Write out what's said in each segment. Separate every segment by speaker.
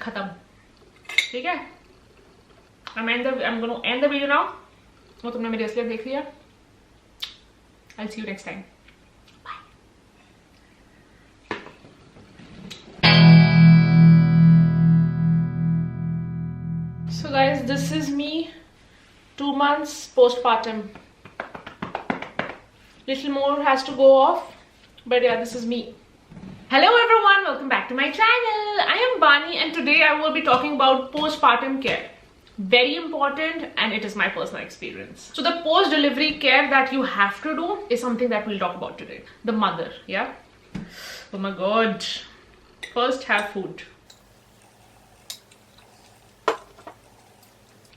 Speaker 1: खत्म, ठीक है। I'm gonna end the video now. वो तुमने मेरी असलियत देख लिया। I'll see you next time. Bye. So guys, this is me 2 months postpartum. Little more has to go off, but yeah, this is me. Hello everyone, welcome back to my channel. I am Bani and today I will be talking about postpartum care. Very important, and it is my personal experience. So the post-delivery care that you have to do is something that we'll talk about today. The mother, yeah? Oh my god. First, have food.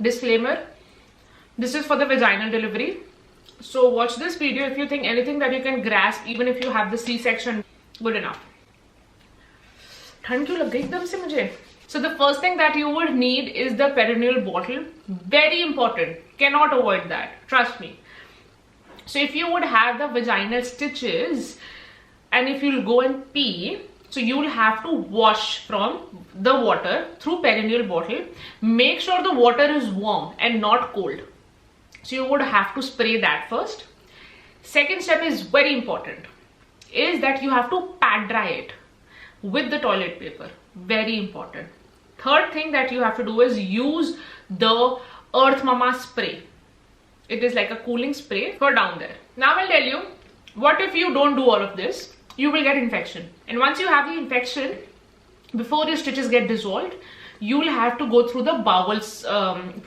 Speaker 1: Disclaimer, this is for the vaginal delivery. So watch this video if you think anything that you can grasp, even if you have the C-section, good enough. ठंड क्यों लग गई एकदम से मुझे? So the first thing that you would need is the peritoneal bottle. Very important. Cannot avoid that. Trust me. So if you would have the vaginal stitches and if you'll go and pee, so you'll have to wash from the water through peritoneal bottle. Make sure the water is warm and not cold. So you would have to spray that first. Second step is very important. Is that you have to pat dry it with the toilet paper. Very important. Third thing that you have to do is use the Earth Mama spray. It is like a cooling spray for down there. Now I'll tell you, what if you don't do all of this? You will get infection. And once you have the infection, before your stitches get dissolved, you will have to go through the bowels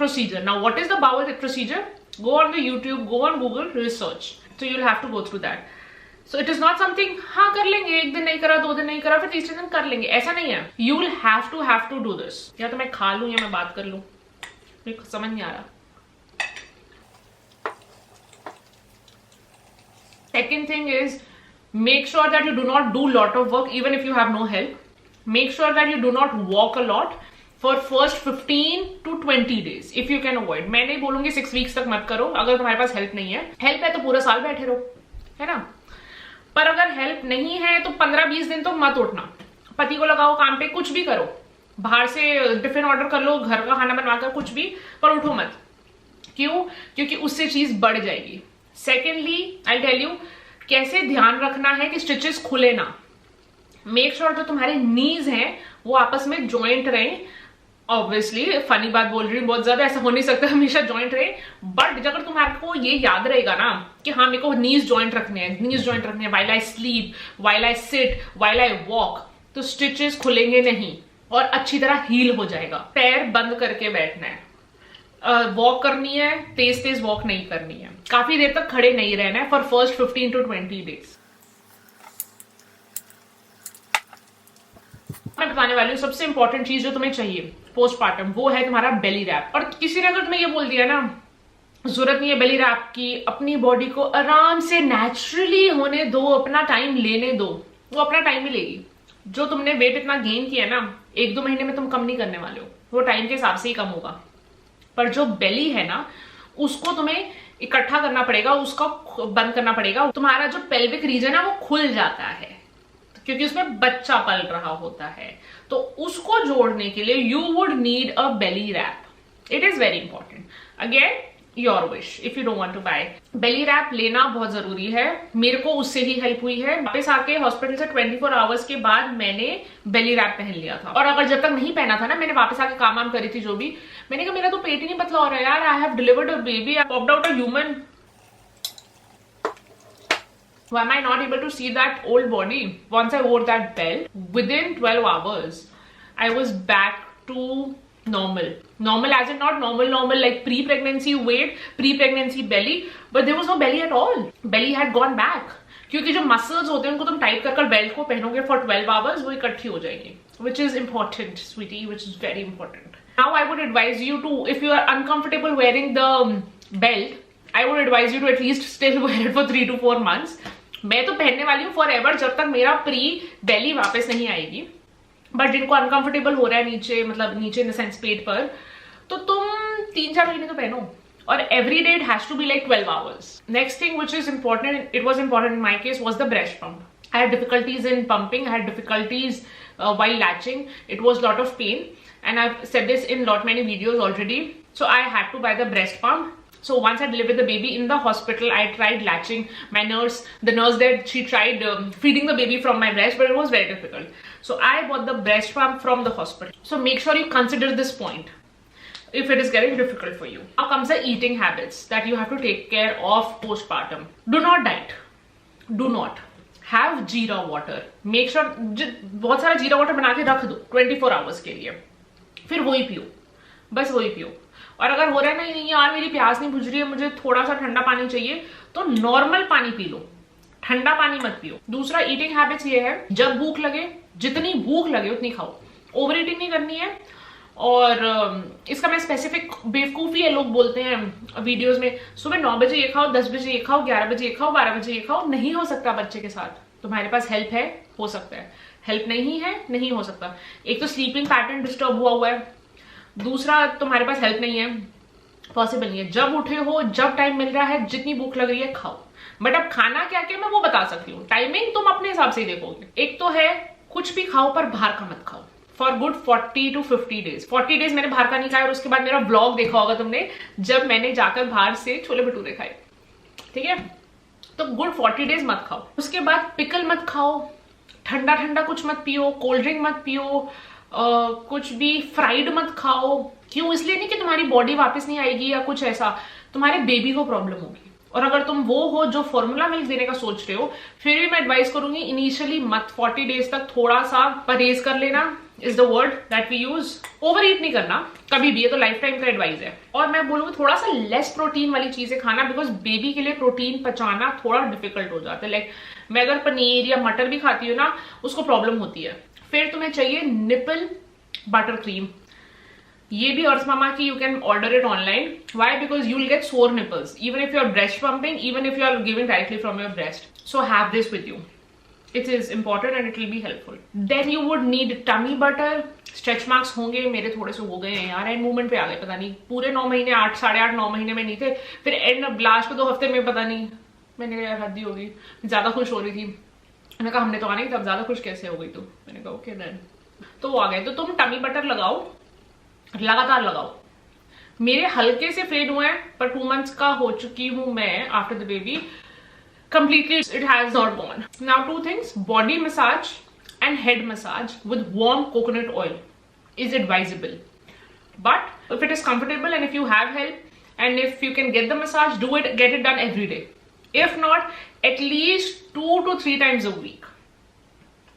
Speaker 1: procedure. Now what is the bowel procedure? Go on the YouTube, go on Google, research. So you'll have to go through that. So it is not something, हाँ कर लेंगे, एक दिन नहीं करा, 2 दिन नहीं करा, फिर तीसरे दिन कर लेंगे, ऐसा नहीं है. You will have to do this. या तो मैं खा लूं या मैं बात कर लूं, मेरे को समझ नहीं आ रहा. Second thing is, make sure that you do not do lot of work even if you have no help. Make sure that you do not walk a lot for first 15 to 20 days if you can avoid. मैं नहीं बोलूंगी 6 weeks तक मत करो अगर तुम्हारे पास help नहीं है. हेल्प है तो पूरा साल बैठे रहो, है ना. पर अगर हेल्प नहीं है तो 15-20 दिन तो मत उठना. पति को लगाओ काम पे, कुछ भी करो, बाहर से टिफिन ऑर्डर कर लो, घर का खाना बनवाकर, कुछ भी, पर उठो मत. क्यों? क्योंकि उससे चीज बढ़ जाएगी. सेकेंडली आई टेल यू कैसे ध्यान रखना है कि स्टिचेस खुले ना. मेक श्योर जो तुम्हारे नीज हैं वो आपस में ज्वाइंट रहे. ऑब्वियसली फनी बात बोल रही हूँ, बहुत ज्यादा ऐसा हो नहीं सकता हमेशा ज्वाइंट रहे, बट अगर तुम्हारे को ये याद रहेगा ना कि हाँ मेरे को नीज ज्वाइंट रखने हैं while I sleep, while I sit, while I walk, तो स्टिचेस खुलेंगे नहीं और अच्छी तरह हील हो जाएगा. पैर बंद करके बैठना है, वॉक करनी है, तेज वॉक नहीं करनी है, काफी देर तक खड़े नहीं रहना है फॉर फर्स्ट 15 to 20 days. मैं बताने वाली हूँ सबसे इंपॉर्टेंट चीज जो तुम्हें चाहिए पोस्टपार्टम, वो है तुम्हारा बेली रैप. और किसी ने अगर तुम्हें ये बोल दिया ना जरूरत नहीं है बेली रैप की, अपनी बॉडी को आराम से नेचुरली होने दो, अपना टाइम लेने दो, वो अपना टाइम ही लेगी. जो तुमने वेट इतना गेन किया ना 1-2 महीने में तुम कम नहीं करने वाले हो, वो टाइम के हिसाब से ही कम होगा. पर जो बेली है ना उसको तुम्हें इकट्ठा करना पड़ेगा, उसका बंद करना पड़ेगा. तुम्हारा जो पेल्विक रीजन है वो खुल जाता है क्योंकि उसमें बच्चा पल रहा होता है, तो उसको जोड़ने के लिए you would need a belly wrap. It is very important. Again your wish if you don't want to buy. Belly wrap लेना बहुत जरूरी है. मेरे को उससे ही हेल्प हुई है. वापस आके हॉस्पिटल से 24 आवर्स के बाद मैंने बेली रैप पहन लिया था. और अगर जब तक नहीं पहना था ना, मैंने वापस आके काम करी थी जो भी, मैंने कहा मेरा तो पेट ही नहीं पतला हो रहा है यार. I have delivered a baby, I popped out a human. Why am I not able to see that old body? Once I wore that belt, within 12 hours, I was back to normal. Normal as in not normal like pre-pregnancy weight, pre-pregnancy belly, but there was no belly at all. Belly had gone back. क्योंकि जो muscles होते हैं उनको तुम tight कर belt को पहनोगे for 12 hours, वो इकट्ठी हो जाएगी. Which is important, sweetie, which is very important. Now I would advise you to, if you are uncomfortable wearing the belt, I would advise you to at least still wear it for 3 to 4 months. मैं तो पहनने वाली हूँ for ever जब तक मेरा pre बेली वापस नहीं आएगी. बट जिनको अनकंफर्टेबल हो रहा है नीचे, मतलब नीचे इन द सेंस पेट पर, तो तुम 3-4 महीने तो पहनो. और every day it has to be like 12 hours. Next thing which is important, it was important in my case, was the breast pump. I had difficulties in pumping, I had difficulties while latching. It was lot of pain, and I've said this in lot many videos already. So I had to buy the breast pump. So once I delivered the baby in the hospital, I tried latching. The nurse there, she tried feeding the baby from my breast, but it was very difficult. So I bought the breast pump from the hospital. So make sure you consider this point if it is getting difficult for you. Now comes the eating habits that you have to take care of postpartum. Do not diet. Do not. Have जीरा water. Make sure बहुत सारा जीरा water बना के रख दो 24 hours के लिए, फिर वही पियो, बस वही पियो. और अगर हो रहा है नहीं यार मेरी प्यास नहीं बुझ रही है, मुझे थोड़ा सा ठंडा पानी चाहिए, तो नॉर्मल पानी पी लो, ठंडा पानी मत पियो. दूसरा ईटिंग हैबिट्स ये है, जब भूख लगे, जितनी भूख लगे उतनी खाओ. ओवर ईटिंग नहीं करनी है. और इसका मैं स्पेसिफिक, बेवकूफी है लोग बोलते हैं वीडियोस में, सुबह 9 बजे ये खाओ, 10 बजे ये खाओ, 11 बजे ये खाओ, 12 बजे ये खाओ. नहीं हो सकता बच्चे के साथ. तुम्हारे पास हेल्प है, हो सकता है. हेल्प नहीं है, नहीं हो सकता. एक तो स्लीपिंग पैटर्न डिस्टर्ब हुआ है, दूसरा तुम्हारे पास हेल्प नहीं है, पॉसिबल नहीं है. जब उठे हो, जब टाइम मिल रहा है, जितनी भूख लग रही है खाओ. बट अब खाना क्या क्या मैं वो बता सकती हूँ. टाइमिंग तुम अपने हिसाब से ही देखोगे. एक तो है कुछ भी खाओ पर बाहर का मत खाओ for good 40 to 50 days. 40 days मैंने बाहर का नहीं खाया. और उसके बाद मेरा व्लॉग देखा होगा तुमने, जब मैंने जाकर बाहर से छोले भटूरे खाए. ठीक है, तो गुड 40 days मत खाओ. उसके बाद पिकल मत खाओ, ठंडा ठंडा कुछ मत पियो, कोल्ड ड्रिंक मत पियो, कुछ भी फ्राइड मत खाओ. क्यों? इसलिए नहीं कि तुम्हारी बॉडी वापस नहीं आएगी या कुछ ऐसा, तुम्हारे बेबी को प्रॉब्लम होगी. और अगर तुम वो हो जो फॉर्मूला मिल्क देने का सोच रहे हो, फिर भी मैं एडवाइस करूंगी इनिशियली मत. 40 days तक थोड़ा सा परहेज कर लेना, is the word that we use. Overeat नहीं करना कभी भी, ये तो लाइफ टाइम का एडवाइस है. और मैं बोलूंगी थोड़ा सा लेस प्रोटीन वाली चीजें खाना, बिकॉज बेबी के लिए प्रोटीन पचाना थोड़ा डिफिकल्ट हो जाता है. लाइक मैं अगर पनीर या मटर भी खाती हूँ ना, उसको प्रॉब्लम होती है. फिर तुम्हें चाहिए निपल बटर क्रीम. ये भी अर्थ मामा की, you can order it online. Why? Because you will get sore nipples even if you are breast pumping, even if you are giving directly from your breast. So have this with you. It is important and it will be helpफुल. Then you would need tummy butter. Stretch marks होंगे, मेरे थोड़े से हो गए हैं यार. And movement पे आ गए, पता नहीं पूरे 9 महीने, 8, 8.5, 9 महीने में नहीं थे. फिर एंड लास्ट के 2 हफ्ते में पता नहीं, मैंने कहा यार हद्दी होगी. ज्यादा खुश हो रही थी, मैंने कहा हमने तो आना ही, तब ज्यादा खुश कैसे हो गई तू. मैंने कहा ओके डन. तो वो आ गए. तो तुम टमी बटर लगाओ, लगातार लगाओ. मेरे हल्के से फेड हुए हैं, पर 2 months का हो चुकी हूं मैं after the baby. Completely it has not gone. Now 2 things, body massage and head massage with warm coconut oil is advisable. But if it is comfortable and if you have help and if you can get the massage, do it, get it done every day. If not, at least 2 to 3 times a week.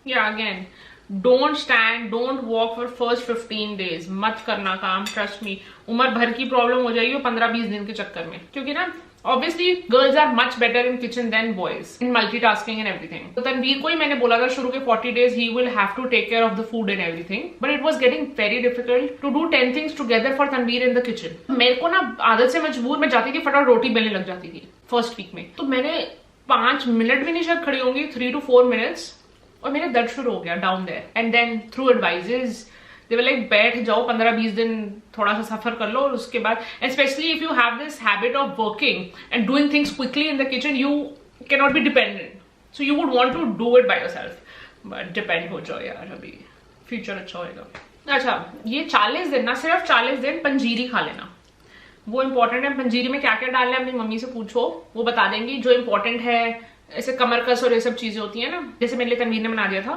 Speaker 1: Yeah, again, don't stand, don't walk for first 15 days. मत करना काम, trust me. उम्र भर की problem हो जाएगी 15-20 दिन के चक्कर में. क्योंकि ना obviously girls are much better in kitchen than boys in multitasking and everything. तो तनवीर को ही मैंने बोला था शुरू के 40 days he will have to take care of the food and everything, but it was getting very difficult to do 10 things together for Tanveer in the kitchen. मेरे को ना आदत से मजबूर, मैं जाती थी फटाफट रोटी बेलने लग जाती थी फर्स्ट वीक में. तो मैंने 5 मिनट भी नहीं शायद खड़ी होंगी, 3 to 4 minutes, और मेरे दर्द शुरू हो गया down there. And then through advises they were like बैठ जाओ 15-20 दिन थोड़ा सा सफर कर लो. और उसके बाद especially if you have this habit of working and doing things quickly in the kitchen, you cannot be dependent, so you would want to do it by yourself. but depend हो जाओ यार, अभी फ्यूचर अच्छा होएगा. अच्छा, ये 40 दिन ना, सिर्फ 40 दिन पंजीरी खा लेना, वो इंपॉर्टेंट है. पंजीरी में क्या क्या डालना है अपनी मम्मी से पूछो, वो बता देंगी. जो इंपॉर्टेंट है, ऐसे कमर कस और ये सब चीजें होती है ना, जैसे मेरे लिए तनवीर ने बना दिया था,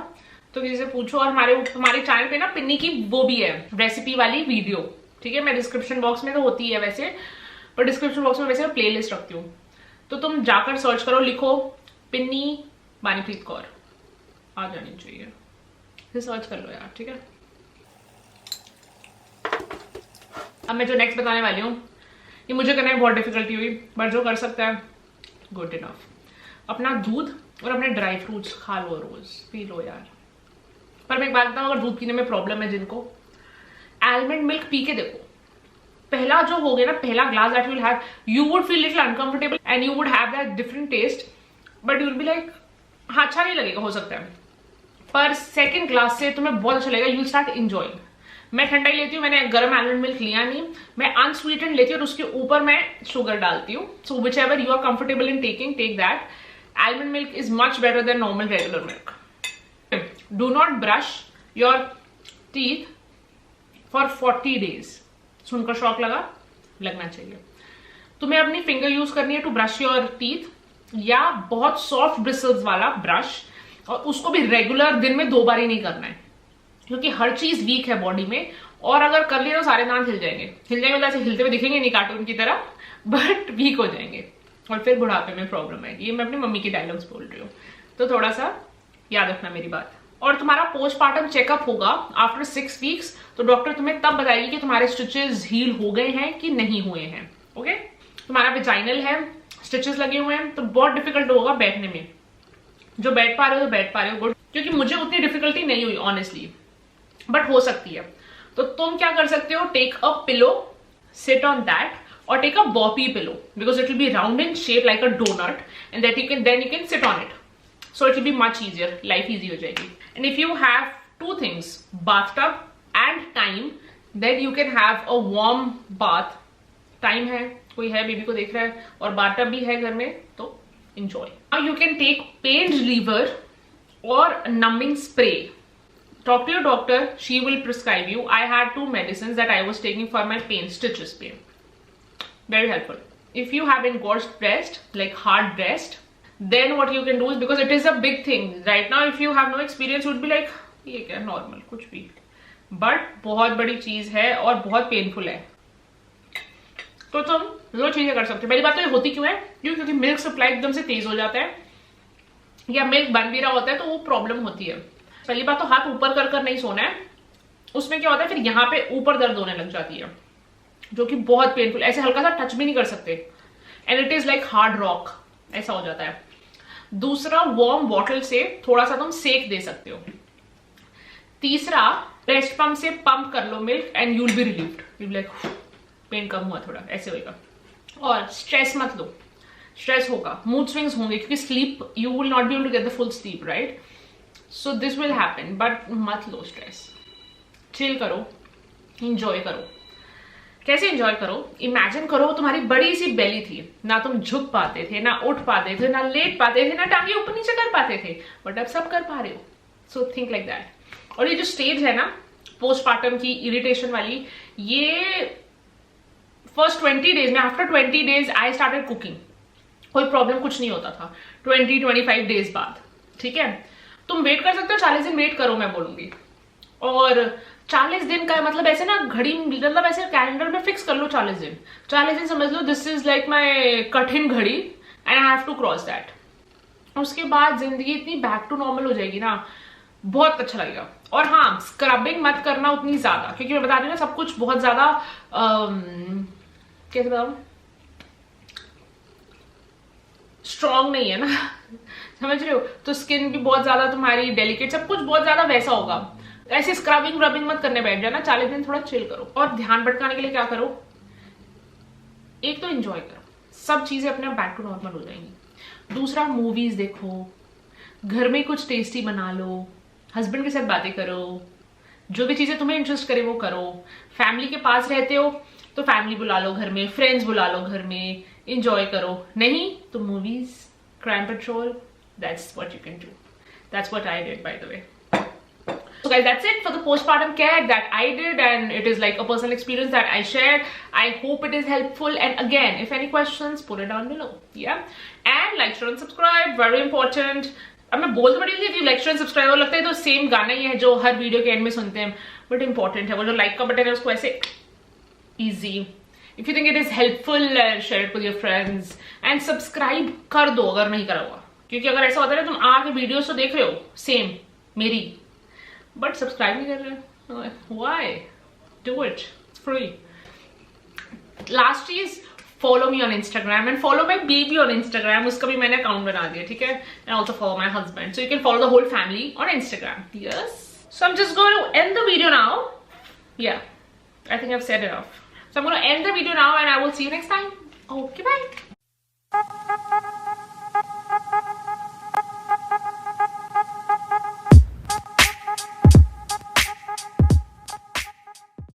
Speaker 1: तो किसी से पूछो. और हमारे चैनल पे ना पिन्नी की वो भी है रेसिपी वाली वीडियो. ठीक है, मैं डिस्क्रिप्शन बॉक्स में तो होती है वैसे, पर डिस्क्रिप्शन बॉक्स में वैसे मैं प्ले लिस्ट रखती हूँ, तो तुम जाकर सर्च करो, लिखो पिन्नी बानीप्रीत कौर, आ जानी चाहिए, फिर सर्च कर लो यार. ठीक है, अब मैं जो नेक्स्ट बताने वाली हूँ, ये मुझे करने में बहुत डिफिकल्टी हुई, बट जो कर सकता है गुड इनफ. अपना दूध और अपने ड्राई फ्रूट्स खा लो, रोज पी लो यार. पर मैं एक बात बताऊं, अगर दूध पीने में प्रॉब्लम है जिनको, आलमंड मिल्क पी के देखो. पहला जो हो गया ना, पहला glass that you will have, you would feel little uncomfortable and you would have that different taste, but you will be like हाँ अच्छा नहीं लगेगा, हो सकता है. पर सेकंड ग्लास से तुम्हें बहुत अच्छा लगेगा, यू विल स्टार्ट एंजॉयिंग. मैं ठंडा ही लेती हूँ, मैंने गर्म आलमंड मिल्क लिया नहीं, मैं अनस्वीटेंड लेती हूँ और उसके ऊपर मैं शुगर डालती हूँ. So whichever you are comfortable in taking, take that. Almond milk is much better than normal regular milk. Do not brush your teeth for 40 days. सुनकर शॉक लगना चाहिए. तुम्हें अपनी फिंगर यूज करनी है टू ब्रश योर टीथ, या बहुत soft bristles वाला ब्रश, और उसको भी रेगुलर दिन में 2 बार ही नहीं करना है, क्योंकि हर चीज वीक है बॉडी में, और अगर कर लिया तो सारे दांत हिल जाएंगे मतलब ऐसे हिलते हुए दिखेंगे नहीं कार्टून की तरह, बट वीक हो जाएंगे और फिर बुढ़ापे में प्रॉब्लम है. ये मैं अपनी मम्मी की डायलॉग्स बोल रही हूँ, तो थोड़ा सा याद रखना मेरी बात. और तुम्हारा पोस्टपार्टम चेकअप होगा आफ्टर 6 वीक्स, तो डॉक्टर तुम्हें तब बताएगी कि तुम्हारे स्टिचेस हील हो गए हैं कि नहीं हुए हैं. ओके, तुम्हारा वेजाइनल है, स्टिचेस लगे हुए हैं, तो बहुत डिफिकल्ट होगा बैठने में. जो बैठ पा रहे हो तो बैठ पा रहे हो, गुड, क्योंकि मुझे उतनी डिफिकल्टी नहीं हुई ऑनेस्टली, बट हो सकती है. तो तुम क्या कर सकते हो, take a pillow, sit on that, और take a Boppy pillow because it will be round in shape like a donut, and that you can sit on it. So it will be much easier, life easy हो जाएगी. And if you have 2 things, bathtub and time, then you can have a warm bath. Time है, कोई है baby को देख रहा है, और bathtub भी है घर में, तो enjoy. Now you can take pain reliever or numbing spray. Talk to your doctor, she will prescribe you. I had 2 medicines that I was taking for my pain, stitches pain. Very helpful. If you have engorged breast, like hard breast, then what you can do is, because it is a big thing right now, if you have no experience you would be like ये क्या normal कुछ भी, but बहुत बड़ी चीज है और बहुत पेनफुल है. तो तुम 2 चीजें कर सकते हो. पहली बात तो ये होती क्यों है, क्योंकि मिल्क सप्लाई एकदम से तेज हो जाता है, या मिल्क बन भी रहा होता है, तो वो प्रॉब्लम होती है. पहली बात तो हाथ ऊपर कर कर नहीं सोना है, उसमें क्या होता है फिर यहाँ पे ऊपर दर्द होने लग जाती है, जो कि बहुत पेनफुल. ऐसे हल्का सा टच भी नहीं कर सकते, and it is like hard rock, ऐसा हो जाता है. दूसरा, वार्म बॉटल से थोड़ा सा तुम सेक दे सकते हो. तीसरा, ब्रेस्ट पंप से पंप कर लो milk and you will be relieved, you like pain कम हुआ थोड़ा, ऐसे होगा. और स्ट्रेस मत लो, स्ट्रेस होगा, मूड स्विंग्स होंगे, क्योंकि sleep you will not be able to get the full sleep, right? So this will happen, but मत लो स्ट्रेस, चिल करो, इंजॉय करो. कैसे एंजॉय करो, इमेजिन करो तुम्हारी बड़ी सी बेली थी, ना तुम झुक पाते थे, ना उठ पाते थे, ना लेट पाते थे, ना टांगे ऊपर नीचे कर पाते थे, बट अब सब कर पा रहे हो. So think like that. और ये जो स्टेज है ना पोस्टपार्टम की इरिटेशन वाली, ये फर्स्ट 20 डेज में, after 20 days I started cooking, कोई प्रॉब्लम कुछ नहीं होता था 20-25 डेज बाद. ठीक है, तुम वेट कर सकते हो, 40 दिन वेट करो मैं बोलूंगी. और 40 दिन का मतलब ऐसे ना घड़ी, मतलब ऐसे कैलेंडर में फिक्स कर लो 40 दिन. 40 दिन समझ लो दिस इज लाइक माई कठिन घड़ी, and I have to cross that. उसके बाद जिंदगी इतनी बैक टू नॉर्मल हो जाएगी ना, बहुत अच्छा लगेगा. और हाँ, स्क्रबिंग मत करना उतनी ज्यादा, क्योंकि मैं बता रही हूँ ना सब कुछ बहुत ज्यादा कैसे बताऊं, स्ट्रॉन्ग नहीं है ना समझ रहे हो, तो स्किन भी बहुत ज्यादा तुम्हारी डेलिकेट, सब कुछ बहुत ज्यादा वैसा होगा. ऐसे स्क्रबिंग रबिंग मत करने बैठ जाना, 40 दिन थोड़ा चिल करो. और ध्यान भटकाने के लिए क्या करो, एक तो एंजॉय करो, सब चीजें अपने आप बैक टू नॉर्मल हो जाएंगी. दूसरा, मूवीज देखो, घर में कुछ टेस्टी बना लो, हस्बैंड के साथ बातें करो, जो भी चीजें तुम्हें इंटरेस्ट करे वो करो. फैमिली के पास रहते हो तो फैमिली बुला लो घर में, फ्रेंड्स बुला लो घर में, एंजॉय करो. नहीं तो movies, crime petrol, that's what you can do. That's what I did, by the way. So guys, that's it for the postpartum care that I did, and it is like a personal experience that I shared. I hope it is helpful, and again, if any questions, put it down below. Yeah, and like, share and subscribe, very important. अब मैं बोल तो बड़ी थी like share subscribe, लगता है तो same गाना ही है जो हर वीडियो के एंड में सुनते हैं, बट इंपॉर्टेंट है वो जो लाइक का बटन है उसको ऐसे easy. If you think it is helpful, share it with your friends and subscribe कर दो अगर नहीं करा हुआ, क्योंकि अगर ऐसा होता है तुम आके वीडियोस तो देख रहे हो सेम मेरी, बट सब्सक्राइब नहीं कर रहे. Why? Do it, it's free. Last चीज, follow me on Instagram and follow my baby on Instagram. उसका भी मैंने अकाउंट बना दिया, ठीक है? And also follow my husband, so you can follow the whole family on Instagram. Yes. So I'm just going to end the video now. Yeah, I think I've said enough. So I'm going to end the video now, and I will see you next time. Okay, bye.